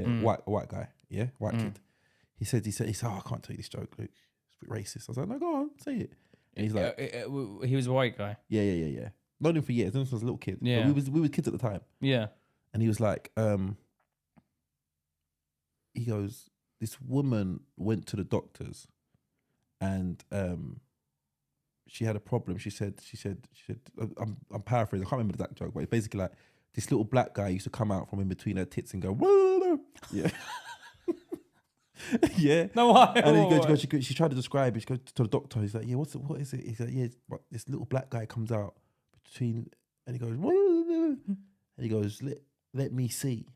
yeah, white guy, yeah, white kid. He said, oh, I can't tell you this joke, Luke. It's a bit racist. I was like, no, go on, say it. And he's like, he was a white guy. yeah. Known him for years. Known him as a little kid. Yeah. But we were kids at the time. Yeah. And he was like, he goes, this woman went to the doctors, and she had a problem. She said, I'm paraphrasing. I can't remember the exact joke, but it's basically like this little black guy used to come out from in between her tits and go, whoa, yeah. Yeah. No, why? And then she tried to describe it. She goes to the doctor. He's like, yeah, what is it? He's like, yeah, but this little black guy comes out between, and he goes, and he goes, let me see.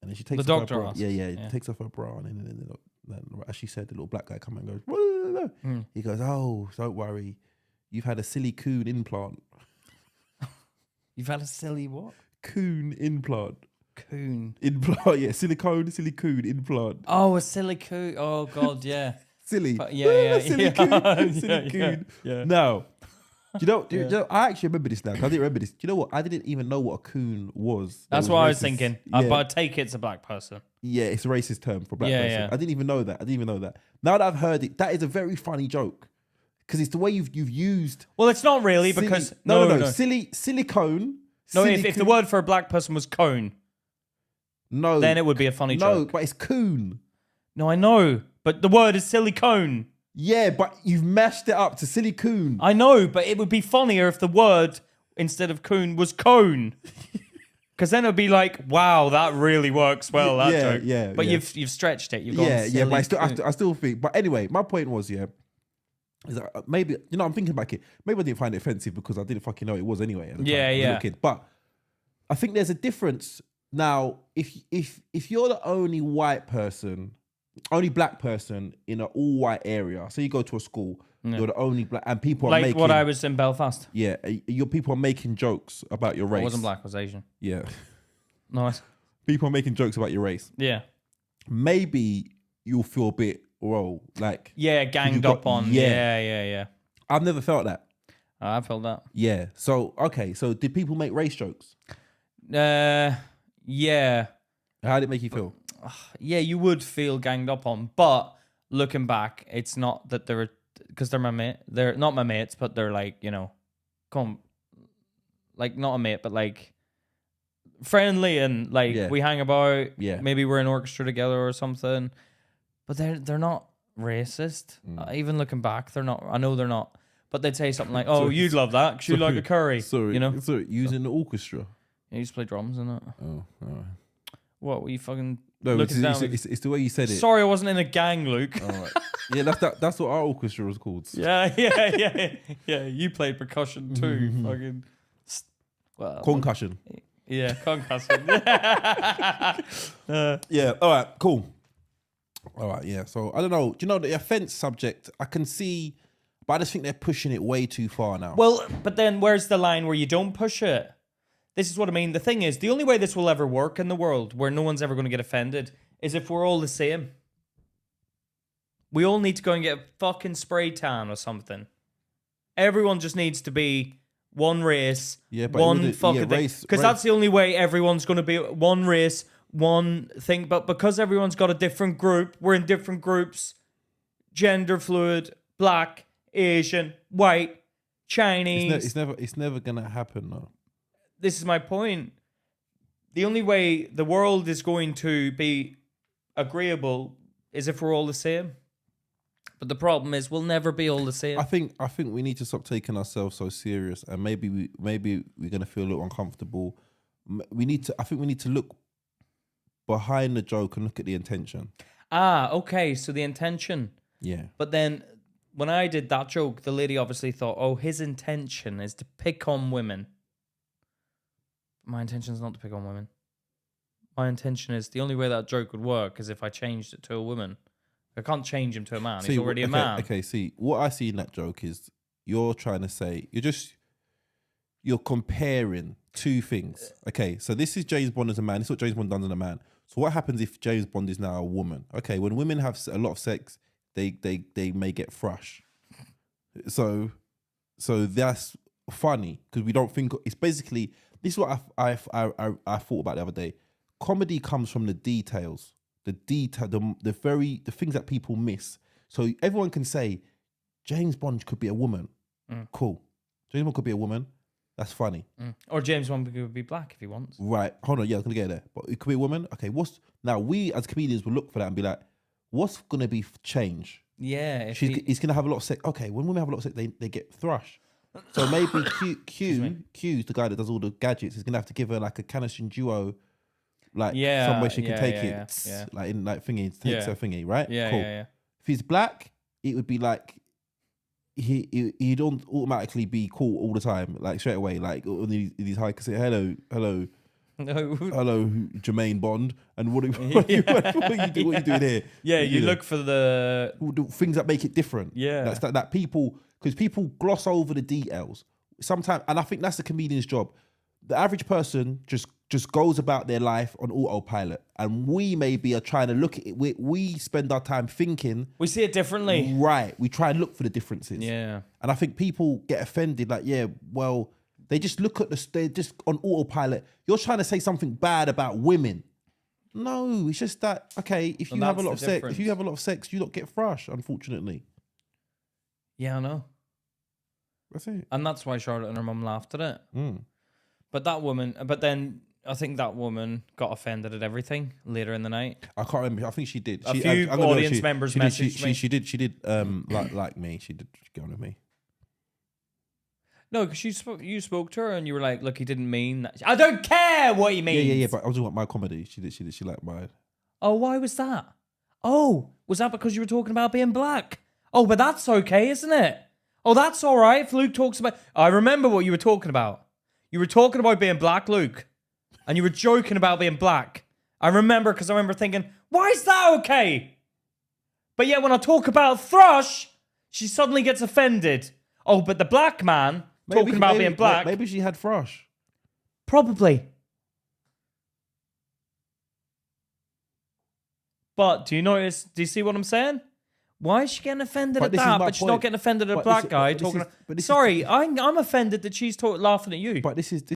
And then she takes the off doctor her bra. asks. Yeah. Takes off her bra, and then as she said, the little black guy comes and goes, he goes, oh, don't worry, you've had a silly coon implant. You've had a silly what? Coon implant. Coon. Implant, yeah, silly coon implant. Oh, a silly coon. Oh God, yeah. Silly. Yeah. Silly coon. Silly coon. Yeah. Now, do you know, I actually remember this now. I didn't remember this. Do you know what? I didn't even know what a coon was. That's what I was thinking. Yeah. But I take it's a black person. Yeah, it's a racist term for a black person. Yeah. I didn't even know that. Now that I've heard it, that is a very funny joke. Because it's the way you've used. Well, it's not really silly, because no. Silicone. No, if the word for a black person was cone, no, then it would be a funny joke. No, but it's coon. No, I know, but the word is silicone. Yeah, but you've mashed it up to silly coon. I know, but it would be funnier if the word instead of coon was cone. Because then it would be like, wow, that really works well. That joke. Yeah. But you've stretched it. You've gone Yeah. But silly I still think. But anyway, my point was, is that maybe I'm thinking back it. Maybe I didn't find it offensive because I didn't fucking know it was anyway. At the time, as a little kid. But I think there's a difference now. If you're the only white person, only black person in an all white area, so you go to a school, you're the only black, and people are making what I was in Belfast. Yeah, your people are making jokes about your race. I wasn't black, I was Asian. Yeah. Nice. People are making jokes about your race. Yeah. Maybe you'll feel a bit, ganged up on. Yeah. I've never felt that. I felt that. Yeah. So, okay. So did people make race jokes? Yeah. How did it make you feel? Yeah, you would feel ganged up on. But looking back, it's not that they're, because they're my mate. They're not my mates, but they're like, like not a mate, but like friendly and like we hang about. Yeah. Maybe we're in orchestra together or something. But they're not racist. Even looking back, they're not. I know they're not. But they'd say something like, "Oh, you'd love that because you like a curry." Sorry, using the orchestra. Yeah, you used to play drums in it. Oh, all right. What were you fucking? No, looking down it's the way you said it. Sorry, I wasn't in a gang, Luke. All right. Yeah, that's what our orchestra was called. Yeah. You played percussion too. Fucking. Well, Concussion. Yeah, concussion. Yeah. All right. Cool. All right. Yeah. So I don't know. Do you know the offense subject? I can see, but I just think they're pushing it way too far now. Well, but then where's the line where you don't push it? This is what I mean. The thing is, the only way this will ever work in the world where no one's ever going to get offended is if we're all the same. We all need to go and get a fucking spray tan or something. Everyone just needs to be one race, one fucking thing. Because that's the only way everyone's going to be one race, one thing. But because everyone's got a different group, we're in different groups. Gender fluid, black, Asian, white, Chinese. It's never going to happen, though. This is my point. The only way the world is going to be agreeable is if we're all the same. But the problem is we'll never be all the same. I think we need to stop taking ourselves so serious, and maybe we're gonna feel a little uncomfortable. We need to look behind the joke and look at the intention. Okay. So the intention. Yeah. But then when I did that joke, the lady obviously thought, oh, his intention is to pick on women. My intention is not to pick on women. My intention is the only way that joke would work is if I changed it to a woman. I can't change him to a man. He's already a man. Okay, see, what I see in that joke is you're trying to say, you're comparing two things. Okay, so this is James Bond as a man. This is what James Bond does as a man. So what happens if James Bond is now a woman? Okay, when women have a lot of sex, they may get thrush. So that's funny because we don't think it's basically. This is what I thought about the other day. comedy comes from the details, the things that people miss. So everyone can say James Bond could be a woman. Cool. James Bond could be a woman. That's funny. Or James Bond could be black if he wants. Right. Hold on. Yeah, I was gonna get there. But it could be a woman. Okay. Now we as comedians will look for that and be like, what's gonna be change? Yeah. He's gonna have a lot of sex. Okay. When women have a lot of sex, they get thrush. So maybe Q's the guy that does all the gadgets. Is gonna have to give her like a Canison duo. Like some way she can take it, like in like thingy, takes her thingy, right? Yeah, cool. yeah. If he's black, it would be like he don't automatically be cool all the time, like straight away, like these high say hello, Jermaine Bond, and what are you doing here? Yeah, you look for the things that make it different. Yeah, that's that people, because people gloss over the details sometimes, and I think that's the comedian's job. The average person just goes about their life on autopilot, and we maybe are trying to look at it. We spend our time thinking. We see it differently, right? We try and look for the differences. Yeah, and I think people get offended. Like, yeah, well, they just look at they're just on autopilot. You're trying to say something bad about women. No, it's just that. Okay, if you have a lot of sex, you don't get thrush, unfortunately. Yeah, I know. That's it, and that's why Charlotte and her mum laughed at it. But then I think that woman got offended at everything later in the night. I can't remember. I think she did. A few audience members messaged me. She did. Like me. She did get on with me. No, because you spoke to her and you were like, "Look, he didn't mean that." I don't care what he means. Yeah. But I was talking about my comedy. She liked mine. Oh, why was that? Oh, was that because you were talking about being black? Oh, but that's okay, isn't it? Oh, that's all right. If Luke talks about, I remember what you were talking about. You were talking about being black, Luke. And you were joking about being black. I remember because I remember thinking, why is that okay? But yet when I talk about thrush, she suddenly gets offended. Oh, but the black man talking about being black. Maybe she had thrush. Probably. But do you see what I'm saying? Why is she getting offended at that? But she's not getting offended at a black guy talking. Sorry, I'm offended that she's laughing at you. But this is